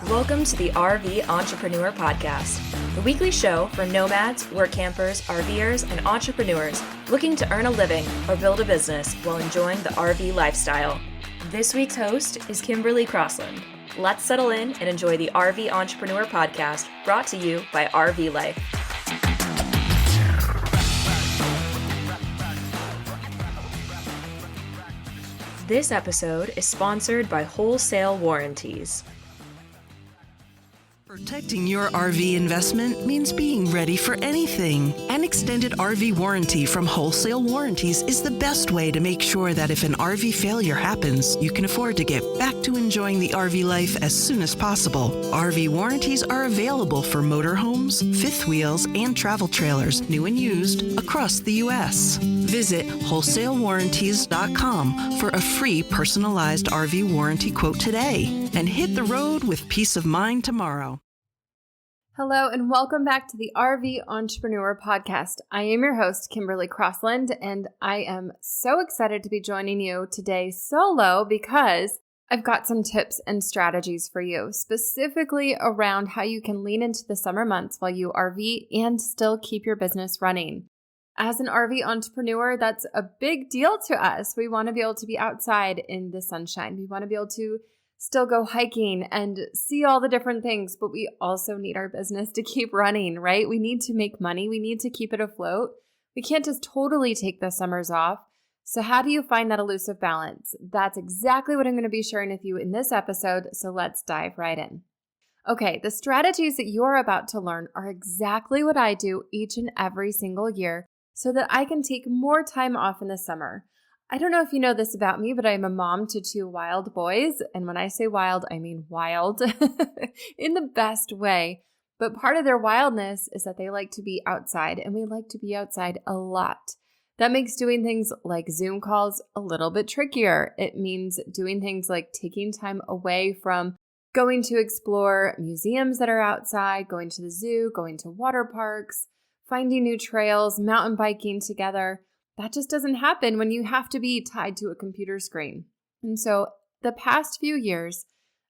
Welcome to the RV Entrepreneur Podcast, the weekly show for nomads, work campers, RVers, and entrepreneurs looking to earn a living or build a business while enjoying the RV lifestyle. This week's host is Kimberly Crossland. Let's settle in and enjoy the RV Entrepreneur Podcast, brought to you by RV Life. This episode is sponsored by Wholesale Warranties. Protecting your RV investment means being ready for anything. An extended RV warranty from Wholesale Warranties is the best way to make sure that if an RV failure happens, you can afford to get back to enjoying the RV life as soon as possible. RV warranties are available for motorhomes, fifth wheels, and travel trailers, new and used, across the U.S. Visit wholesalewarranties.com for a free personalized RV warranty quote today and hit the road with peace of mind tomorrow. Hello and welcome back to the RV Entrepreneur Podcast. I am your host, Kimberly Crossland, and I am so excited to be joining you today solo because I've got some tips and strategies for you, specifically around how you can lean into the summer months while you RV and still keep your business running. As an RV entrepreneur, that's a big deal to us. We want to be able to be outside in the sunshine. We want to be able to still go hiking and see all the different things, but we also need our business to keep running, right? We need to make money. We need to keep it afloat. We can't just totally take the summers off. So how do you find that elusive balance? That's exactly what I'm going to be sharing with you in this episode. So let's dive right in. Okay, the strategies that you're about to learn are exactly what I do each and every single year so that I can take more time off in the summer. I don't know if you know this about me, but I'm a mom to two wild boys. And when I say wild, I mean wild in the best way. But part of their wildness is that they like to be outside, and we like to be outside a lot. That makes doing things like Zoom calls a little bit trickier. It means doing things like taking time away from going to explore museums that are outside, going to the zoo, going to water parks, finding new trails, mountain biking together. That just doesn't happen when you have to be tied to a computer screen. And so the past few years,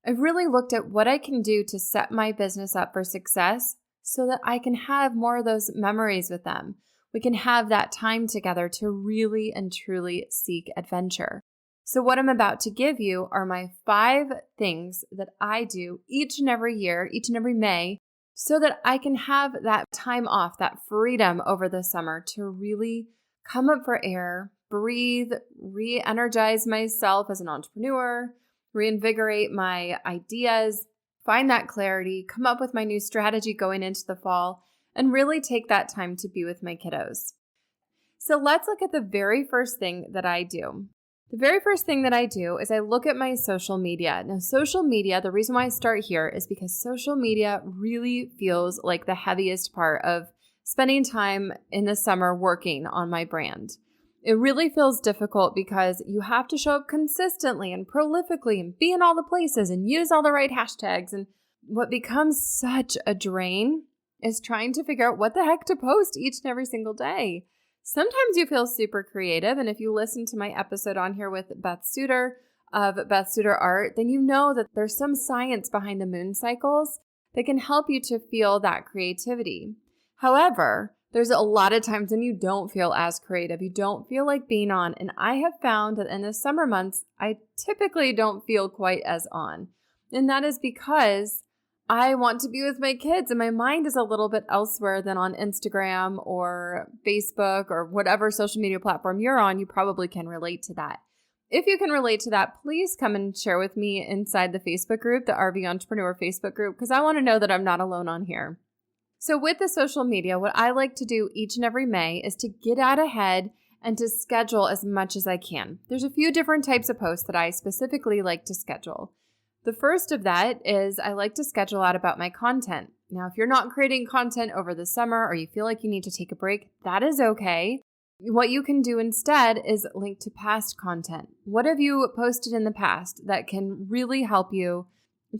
I've really looked at what I can do to set my business up for success so that I can have more of those memories with them. We can have that time together to really and truly seek adventure. So what I'm about to give you are my 5 things that I do each and every year, each and every May, so that I can have that time off, that freedom over the summer to really come up for air, breathe, re-energize myself as an entrepreneur, reinvigorate my ideas, find that clarity, come up with my new strategy going into the fall, and really take that time to be with my kiddos. So let's look at the very first thing that I do. The very first thing that I do is I look at my social media. Now, social media, the reason why I start here is because social media really feels like the heaviest part of spending time in the summer working on my brand. It really feels difficult because you have to show up consistently and prolifically and be in all the places and use all the right hashtags. And what becomes such a drain is trying to figure out what the heck to post each and every single day. Sometimes you feel super creative. And if you listen to my episode on here with Beth Suter of Beth Suter Art, then you know that there's some science behind the moon cycles that can help you to feel that creativity. However, there's a lot of times when you don't feel as creative, you don't feel like being on. And I have found that in the summer months, I typically don't feel quite as on. And that is because I want to be with my kids and my mind is a little bit elsewhere than on Instagram or Facebook or whatever social media platform you're on. You probably can relate to that. If you can relate to that, please come and share with me inside the Facebook group, the RV Entrepreneur Facebook group, because I want to know that I'm not alone on here. So with the social media, what I like to do each and every May is to get out ahead and to schedule as much as I can. There's a few different types of posts that I specifically like to schedule. The first of that is I like to schedule out about my content. Now, if you're not creating content over the summer or you feel like you need to take a break, that is okay. What you can do instead is link to past content. What have you posted in the past that can really help you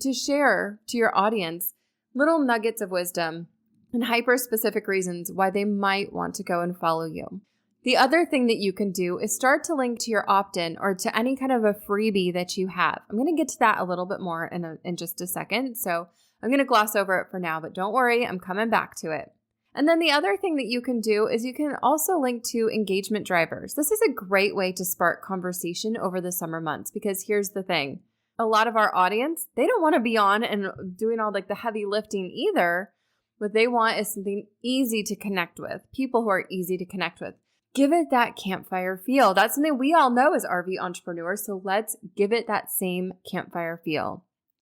to share to your audience little nuggets of wisdom and hyper-specific reasons why they might want to go and follow you? The other thing that you can do is start to link to your opt-in or to any kind of a freebie that you have. I'm going to get to that a little bit more in just a second. So I'm going to gloss over it for now, but don't worry, I'm coming back to it. And then the other thing that you can do is you can also link to engagement drivers. This is a great way to spark conversation over the summer months because here's the thing. A lot of our audience, they don't want to be on and doing all like the heavy lifting either. What they want is something easy to connect with, people who are easy to connect with. Give it that campfire feel. That's something we all know as RV entrepreneurs, so let's give it that same campfire feel.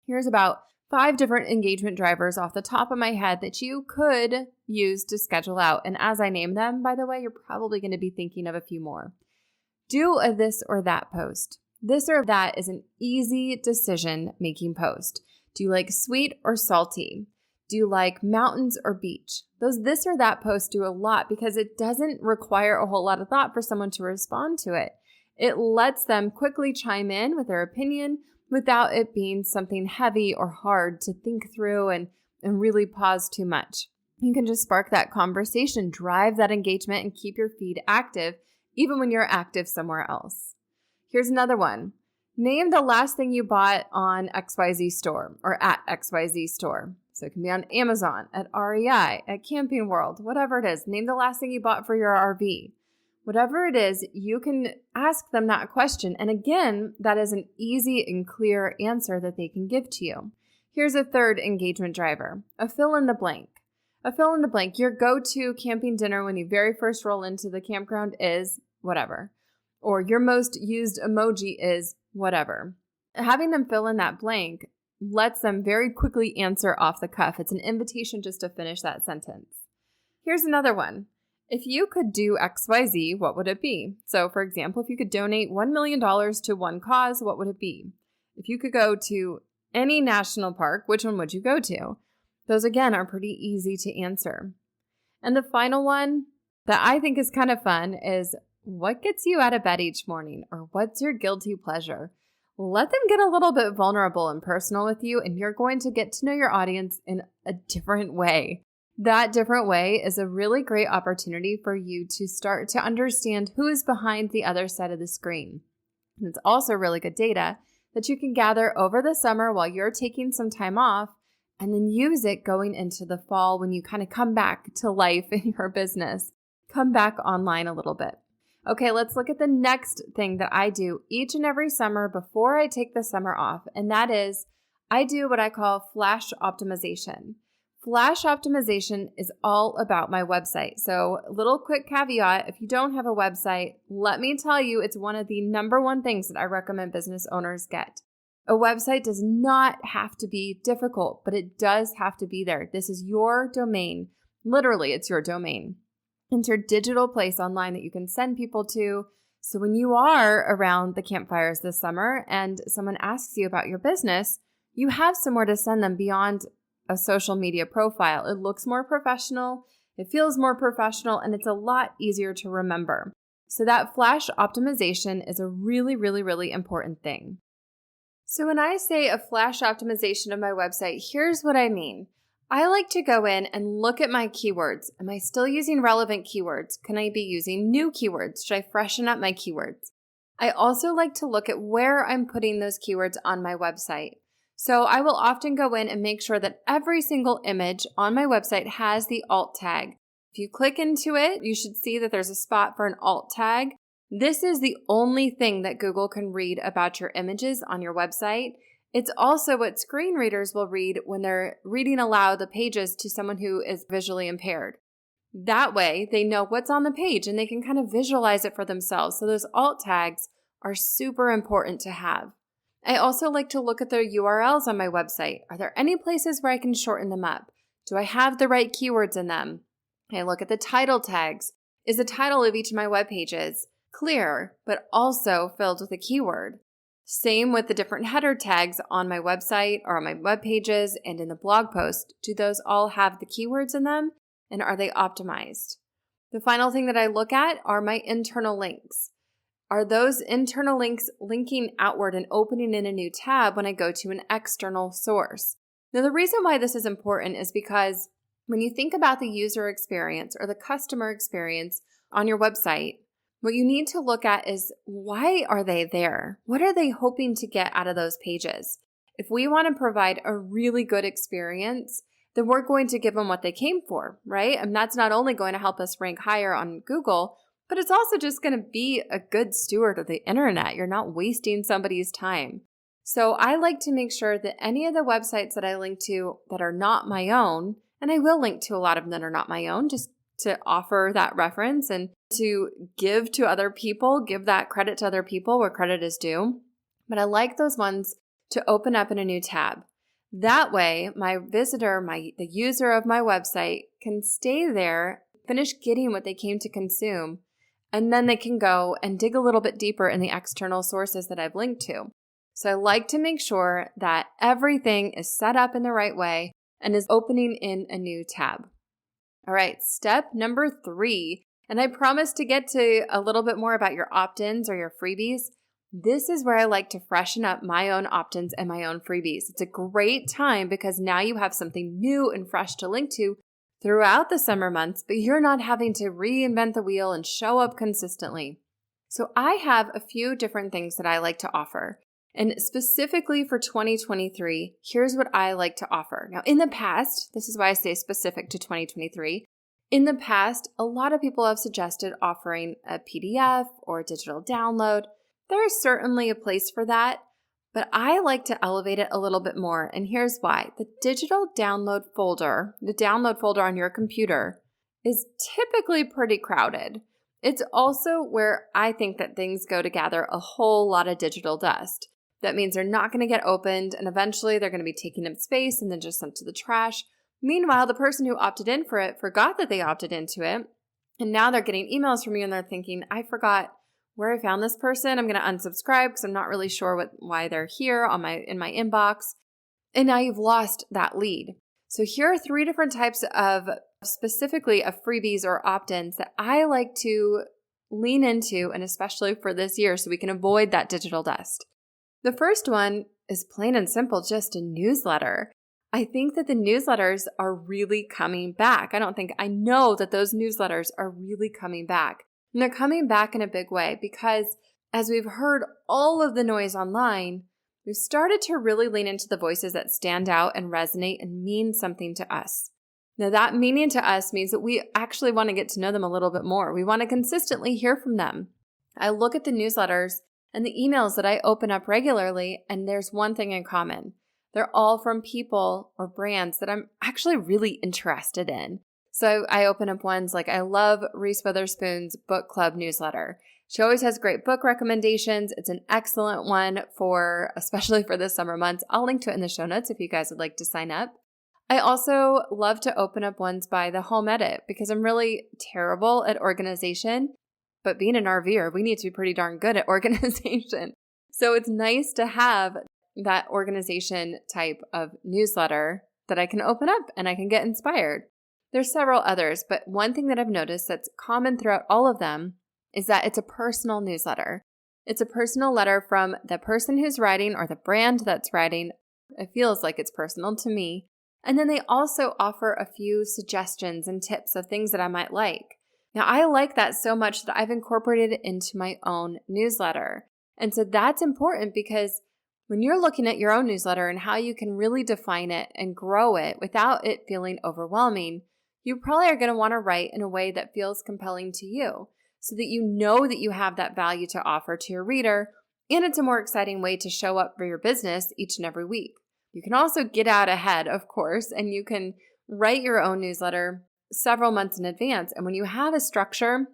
Here's about 5 different engagement drivers off the top of my head that you could use to schedule out. And as I name them, by the way, you're probably going to be thinking of a few more. Do a this or that post. This or that is an easy decision-making post. Do you like sweet or salty? Do you like mountains or beach? Those this or that posts do a lot because it doesn't require a whole lot of thought for someone to respond to it. It lets them quickly chime in with their opinion without it being something heavy or hard to think through and really pause too much. You can just spark that conversation, drive that engagement, and keep your feed active even when you're active somewhere else. Here's another one. Name the last thing you bought on XYZ store or at XYZ store. So it can be on Amazon, at REI, at Camping World, whatever it is. Name the last thing you bought for your RV. Whatever it is, you can ask them that question. And again, that is an easy and clear answer that they can give to you. Here's a third engagement driver, a fill in the blank. A fill in the blank, your go-to camping dinner when you very first roll into the campground is whatever. Or your most used emoji is whatever. Having them fill in that blank lets them very quickly answer off the cuff. It's an invitation just to finish that sentence. Here's another one. If you could do XYZ, what would it be? So for example, if you could donate $1 million to one cause, what would it be? If you could go to any national park, which one would you go to? Those again are pretty easy to answer. And the final one that I think is kind of fun is what gets you out of bed each morning, or what's your guilty pleasure? Let them get a little bit vulnerable and personal with you, and you're going to get to know your audience in a different way. That different way is a really great opportunity for you to start to understand who is behind the other side of the screen. And it's also really good data that you can gather over the summer while you're taking some time off, and then use it going into the fall when you kind of come back to life in your business. Come back online a little bit. Okay, let's look at the next thing that I do each and every summer before I take the summer off, and that is I do what I call flash optimization. Flash optimization is all about my website. So little quick caveat, if you don't have a website, let me tell you, it's one of the number one things that I recommend business owners get. A website does not have to be difficult, but it does have to be there. This is your domain. Literally, it's your domain. It's your digital place online that you can send people to. So when you are around the campfires this summer and someone asks you about your business, you have somewhere to send them beyond a social media profile. It looks more professional, it feels more professional, and it's a lot easier to remember. So that flash optimization is a really, really, really important thing. So when I say a flash optimization of my website, here's what I mean. I like to go in and look at my keywords. Am I still using relevant keywords? Can I be using new keywords? Should I freshen up my keywords? I also like to look at where I'm putting those keywords on my website. So I will often go in and make sure that every single image on my website has the alt tag. If you click into it, you should see that there's a spot for an alt tag. This is the only thing that Google can read about your images on your website. It's also what screen readers will read when they're reading aloud the pages to someone who is visually impaired. That way, they know what's on the page and they can kind of visualize it for themselves. So those alt tags are super important to have. I also like to look at the URLs on my website. Are there any places where I can shorten them up? Do I have the right keywords in them? I look at the title tags. Is the title of each of my web pages clear, but also filled with a keyword? Same with the different header tags on my website or on my web pages and in the blog post. Do those all have the keywords in them, and are they optimized? The final thing that I look at are my internal links. Are those internal links linking outward and opening in a new tab when I go to an external source? Now, the reason why this is important is because when you think about the user experience or the customer experience on your website, what you need to look at is, why are they there? What are they hoping to get out of those pages? If we want to provide a really good experience, then we're going to give them what they came for, right? And that's not only going to help us rank higher on Google, but it's also just going to be a good steward of the internet. You're not wasting somebody's time. So I like to make sure that any of the websites that I link to that are not my own, and I will link to a lot of them that are not my own, just to offer that reference and to give to other people, give that credit to other people where credit is due. But I like those ones to open up in a new tab. That way, my visitor, the user of my website, can stay there, finish getting what they came to consume, and then they can go and dig a little bit deeper in the external sources that I've linked to. So I like to make sure that everything is set up in the right way and is opening in a new tab. All right, step number 3, and I promise to get to a little bit more about your opt-ins or your freebies. This is where I like to freshen up my own opt-ins and my own freebies. It's a great time because now you have something new and fresh to link to throughout the summer months, but you're not having to reinvent the wheel and show up consistently. So I have a few different things that I like to offer. And specifically for 2023, here's what I like to offer. Now, in the past, this is why I say specific to 2023, in the past, a lot of people have suggested offering a PDF or a digital download. There is certainly a place for that, but I like to elevate it a little bit more. And here's why. The digital download folder, the download folder on your computer, is typically pretty crowded. It's also where I think that things go to gather a whole lot of digital dust. That means they're not going to get opened, and eventually they're going to be taking up space and then just sent to the trash. Meanwhile, the person who opted in for it forgot that they opted into it, and now they're getting emails from you and they're thinking, I forgot where I found this person. I'm going to unsubscribe because I'm not really sure why they're here in my inbox. And now you've lost that lead. So here are 3 different types of specifically of freebies or opt-ins that I like to lean into, and especially for this year so we can avoid that digital dust. The first one is plain and simple, just a newsletter. I think that the newsletters are really coming back. I know that those newsletters are really coming back. And they're coming back in a big way because as we've heard all of the noise online, we've started to really lean into the voices that stand out and resonate and mean something to us. Now, that meaning to us means that we actually want to get to know them a little bit more. We want to consistently hear from them. I look at the newsletters and the emails that I open up regularly, and there's one thing in common. They're all from people or brands that I'm actually really interested in. So I open up ones like I love Reese Witherspoon's book club newsletter. She always has great book recommendations. It's an excellent one especially for the summer months. I'll link to it in the show notes if you guys would like to sign up. I also love to open up ones by The Home Edit because I'm really terrible at organization. But being an RVer, we need to be pretty darn good at organization. So it's nice to have that organization type of newsletter that I can open up and I can get inspired. There's several others, but one thing that I've noticed that's common throughout all of them is that it's a personal newsletter. It's a personal letter from the person who's writing or the brand that's writing. It feels like it's personal to me. And then they also offer a few suggestions and tips of things that I might like. Now, I like that so much that I've incorporated it into my own newsletter. And so that's important because when you're looking at your own newsletter and how you can really define it and grow it without it feeling overwhelming, you probably are going to want to write in a way that feels compelling to you so that you know that you have that value to offer to your reader, and it's a more exciting way to show up for your business each and every week. You can also get out ahead, of course, and you can write your own newsletter several months in advance. And when you have a structure,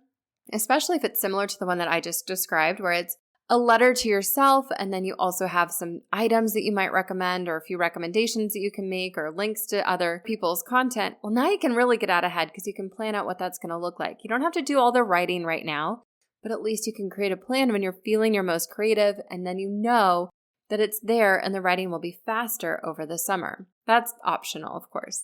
especially if it's similar to the one that I just described, where it's a letter to yourself, and then you also have some items that you might recommend or a few recommendations that you can make or links to other people's content, well, now you can really get out ahead because you can plan out what that's going to look like. You don't have to do all the writing right now, but at least you can create a plan when you're feeling your most creative, and then you know that it's there and the writing will be faster over the summer. That's optional, of course.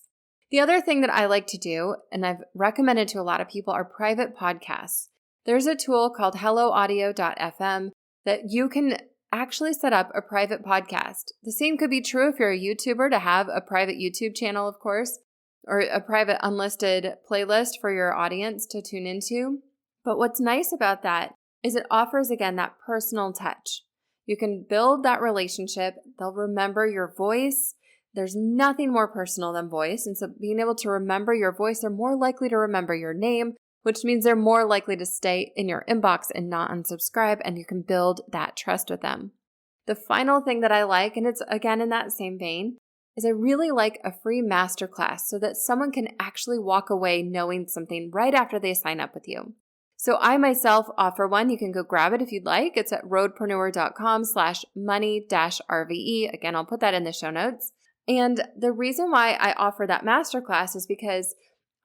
The other thing that I like to do, and I've recommended to a lot of people, are private podcasts. There's a tool called Hello.audio.fm that you can actually set up a private podcast. The same could be true if you're a YouTuber, to have a private YouTube channel, of course, or a private unlisted playlist for your audience to tune into. But what's nice about that is it offers, again, that personal touch. You can build that relationship. They'll remember your voice. There's nothing more personal than voice. And so being able to remember your voice, they're more likely to remember your name, which means they're more likely to stay in your inbox and not unsubscribe, and you can build that trust with them. The final thing that I like, and it's again in that same vein, is I really like a free masterclass so that someone can actually walk away knowing something right after they sign up with you. So I myself offer one. You can go grab it if you'd like. It's at roadpreneur.com/money-RVE. Again, I'll put that in the show notes. And the reason why I offer that masterclass is because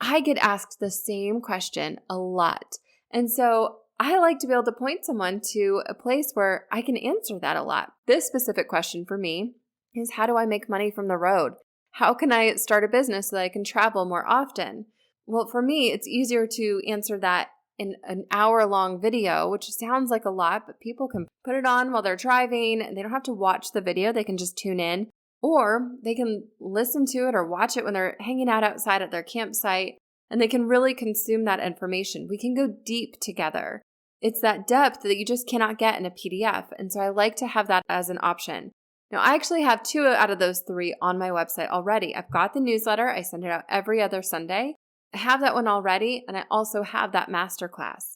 I get asked the same question a lot. And so I like to be able to point someone to a place where I can answer that a lot. This specific question for me is, how do I make money from the road? How can I start a business so that I can travel more often? Well, for me, it's easier to answer that in an hour-long video, which sounds like a lot, but people can put it on while they're driving, and they don't have to watch the video. They can just tune in, or they can listen to it or watch it when they're hanging out outside at their campsite, and they can really consume that information. We can go deep together. It's that depth that you just cannot get in a PDF, and so I like to have that as an option. Now, I actually have 2 out of those 3 on my website already. I've got the newsletter. I send it out every other Sunday. I have that one already, and I also have that masterclass.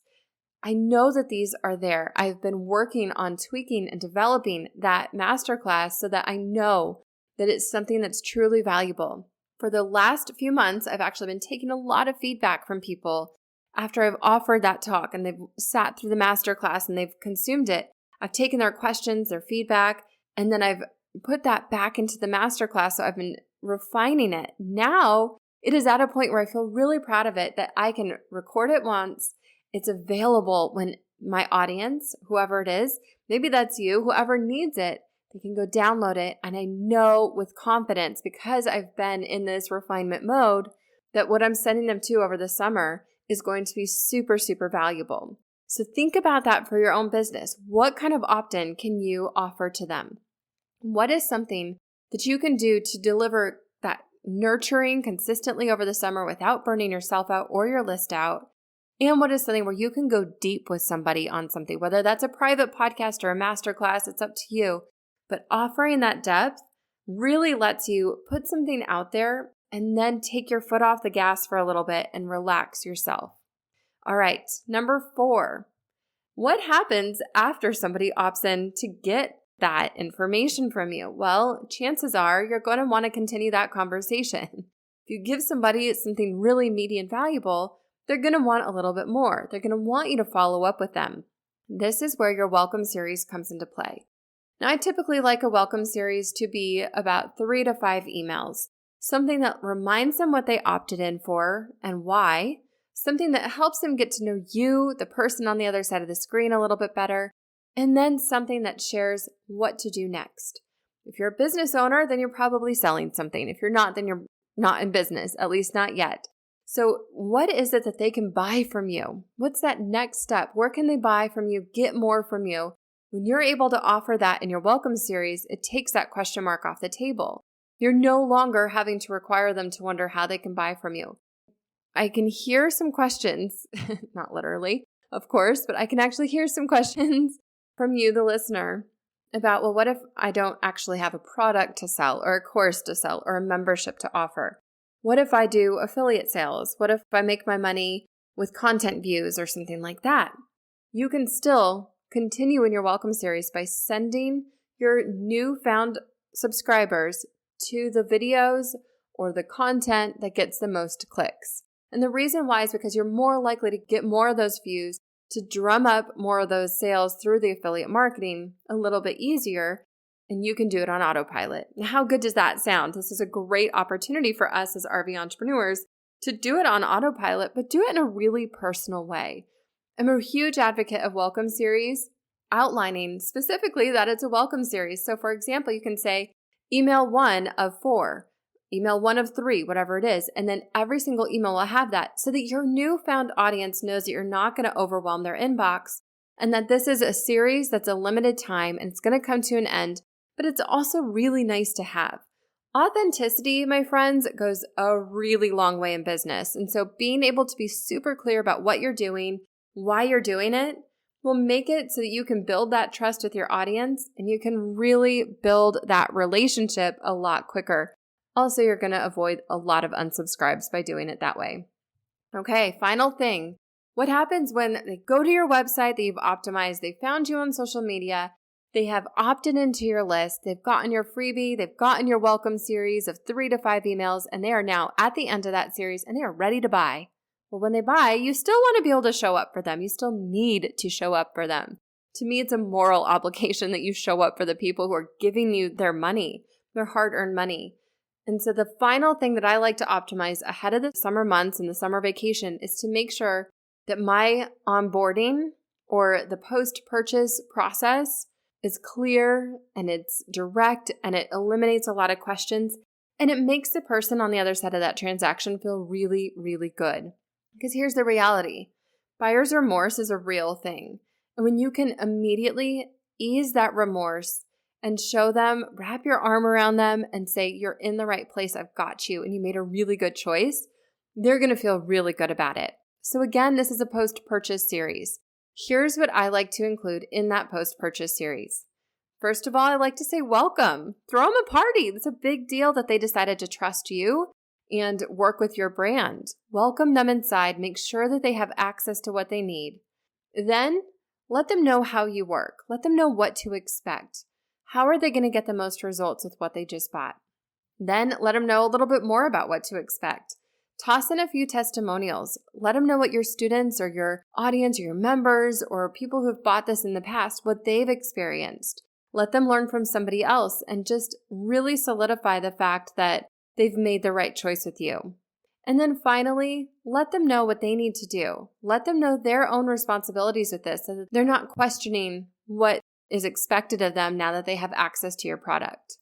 I know that these are there. I've been working on tweaking and developing that masterclass so that I know that it's something that's truly valuable. For the last few months, I've actually been taking a lot of feedback from people after I've offered that talk and they've sat through the masterclass and they've consumed it. I've taken their questions, their feedback, and then I've put that back into the masterclass. So I've been refining it. Now it is at a point where I feel really proud of it that I can record it once. It's available when my audience, whoever it is, maybe that's you, whoever needs it, they can go download it. And I know with confidence, because I've been in this refinement mode, that what I'm sending them to over the summer is going to be super, super valuable. So think about that for your own business. What kind of opt-in can you offer to them? What is something that you can do to deliver that nurturing consistently over the summer without burning yourself out or your list out? And what is something where you can go deep with somebody on something, whether that's a private podcast or a masterclass, it's up to you. But offering that depth really lets you put something out there and then take your foot off the gas for a little bit and relax yourself. All right, number 4. What happens after somebody opts in to get that information from you? Well, chances are you're going to want to continue that conversation. If you give somebody something really meaty and valuable, they're going to want a little bit more. They're going to want you to follow up with them. This is where your welcome series comes into play. Now, I typically like a welcome series to be about 3 to 5 emails, something that reminds them what they opted in for and why, something that helps them get to know you, the person on the other side of the screen, a little bit better, and then something that shares what to do next. If you're a business owner, then you're probably selling something. If you're not, then you're not in business, at least not yet. So what is it that they can buy from you? What's that next step? Where can they buy from you, get more from you? When you're able to offer that in your welcome series, it takes that question mark off the table. You're no longer having to require them to wonder how they can buy from you. I can hear some questions, not literally, of course, but I can actually hear some questions from you, the listener, about, well, what if I don't actually have a product to sell or a course to sell or a membership to offer? What if I do affiliate sales? What if I make my money with content views or something like that? You can still continue in your welcome series by sending your newfound subscribers to the videos or the content that gets the most clicks. And the reason why is because you're more likely to get more of those views, to drum up more of those sales through the affiliate marketing a little bit easier, and you can do it on autopilot. Now, how good does that sound? This is a great opportunity for us as RV entrepreneurs to do it on autopilot, but do it in a really personal way. I'm a huge advocate of welcome series, outlining specifically that it's a welcome series. So for example, you can say email 1 of 4, email 1 of 3, whatever it is. And then every single email will have that so that your newfound audience knows that you're not going to overwhelm their inbox and that this is a series that's a limited time and it's going to come to an end, but it's also really nice to have. Authenticity, my friends, goes a really long way in business. And so being able to be super clear about what you're doing, why you're doing it, will make it so that you can build that trust with your audience and you can really build that relationship a lot quicker. Also, you're going to avoid a lot of unsubscribes by doing it that way. Okay, final thing. What happens when they go to your website that you've optimized, they found you on social media, they have opted into your list, they've gotten your freebie, they've gotten your welcome series of 3 to 5 emails, and they are now at the end of that series and they are ready to buy. Well, when they buy, you still want to be able to show up for them. You still need to show up for them. To me, it's a moral obligation that you show up for the people who are giving you their money, their hard-earned money. And so the final thing that I like to optimize ahead of the summer months and the summer vacation is to make sure that my onboarding or the post-purchase process is clear and it's direct and it eliminates a lot of questions and it makes the person on the other side of that transaction feel really, really good. Because here's the reality. Buyer's remorse is a real thing. And when you can immediately ease that remorse and show them, wrap your arm around them and say, you're in the right place, I've got you, and you made a really good choice, they're going to feel really good about it. So again, this is a post-purchase series. Here's what I like to include in that post-purchase series. First of all, I like to say welcome. Throw them a party. It's a big deal that they decided to trust you and work with your brand. Welcome them inside. Make sure that they have access to what they need. Then let them know how you work. Let them know what to expect. How are they going to get the most results with what they just bought? Then let them know a little bit more about what to expect. Toss in a few testimonials. Let them know what your students or your audience or your members or people who have bought this in the past, what they've experienced. Let them learn from somebody else and just really solidify the fact that they've made the right choice with you. And then finally, let them know what they need to do. Let them know their own responsibilities with this so that they're not questioning what is expected of them now that they have access to your product.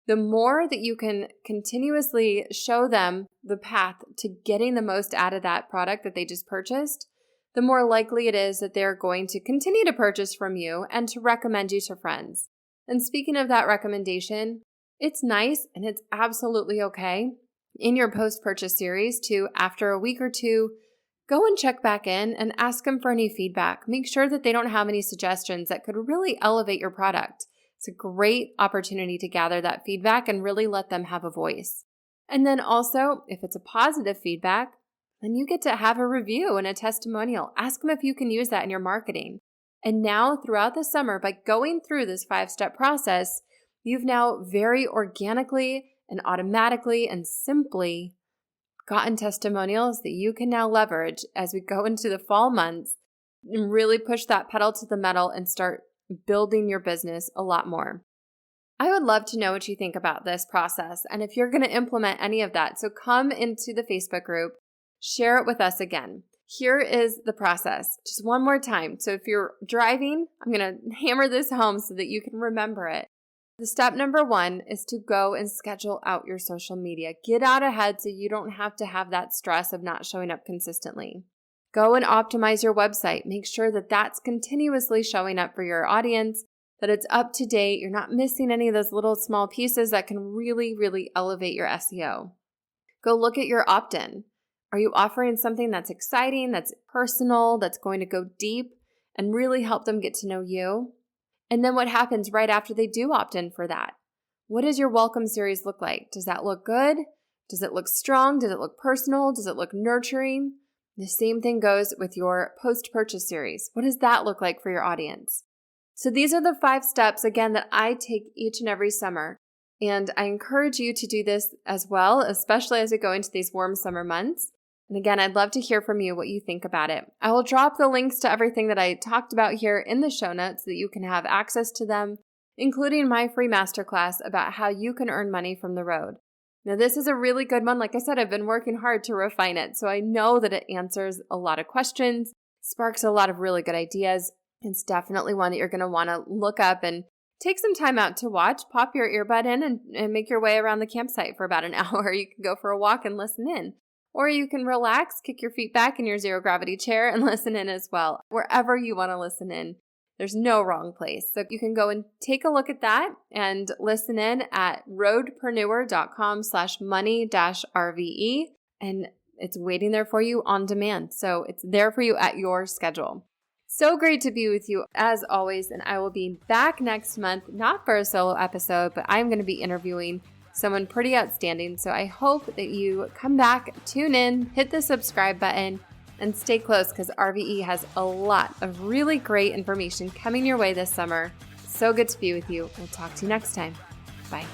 The more that you can continuously show them the path to getting the most out of that product that they just purchased, the more likely it is that they're going to continue to purchase from you and to recommend you to friends. And speaking of that recommendation, it's nice and it's absolutely okay in your post-purchase series to, after a week or two, go and check back in and ask them for any feedback. Make sure that they don't have any suggestions that could really elevate your product. It's a great opportunity to gather that feedback and really let them have a voice. And then also, if it's a positive feedback, then you get to have a review and a testimonial. Ask them if you can use that in your marketing. And now throughout the summer, by going through this 5-step process, you've now very organically and automatically and simply gotten testimonials that you can now leverage as we go into the fall months and really push that pedal to the metal and start building your business a lot more. I would love to know what you think about this process and if you're going to implement any of that. So come into the Facebook group, share it with us again. Here is the process, just one more time. So if you're driving, I'm going to hammer this home so that you can remember it. The step number 1 is to go and schedule out your social media. Get out ahead so you don't have to have that stress of not showing up consistently. Go and optimize your website. Make sure that that's continuously showing up for your audience, that it's up to date. You're not missing any of those little small pieces that can really, really elevate your SEO. Go look at your opt-in. Are you offering something that's exciting, that's personal, that's going to go deep and really help them get to know you? And then what happens right after they do opt in for that? What does your welcome series look like? Does that look good? Does it look strong? Does it look personal? Does it look nurturing? The same thing goes with your post-purchase series. What does that look like for your audience? So these are the 5 steps, again, that I take each and every summer. And I encourage you to do this as well, especially as we go into these warm summer months. And again, I'd love to hear from you what you think about it. I will drop the links to everything that I talked about here in the show notes so that you can have access to them, including my free masterclass about how you can earn money from the road. Now, this is a really good one. Like I said, I've been working hard to refine it, so I know that it answers a lot of questions, sparks a lot of really good ideas. It's definitely one that you're going to want to look up and take some time out to watch. Pop your earbud in and make your way around the campsite for about an hour. You can go for a walk and listen in. Or you can relax, kick your feet back in your zero gravity chair and listen in as well. Wherever you want to listen in, there's no wrong place. So you can go and take a look at that and listen in at roadpreneur.com/money-RVE. And It's waiting there for you on demand. So it's there for you at your schedule. So great to be with you as always. And I will be back next month, not for a solo episode, but I'm going to be interviewing someone pretty outstanding. So I hope that you come back, tune in, hit the subscribe button, and stay close because RVE has a lot of really great information coming your way this summer. So good to be with you. We'll talk to you next time. Bye.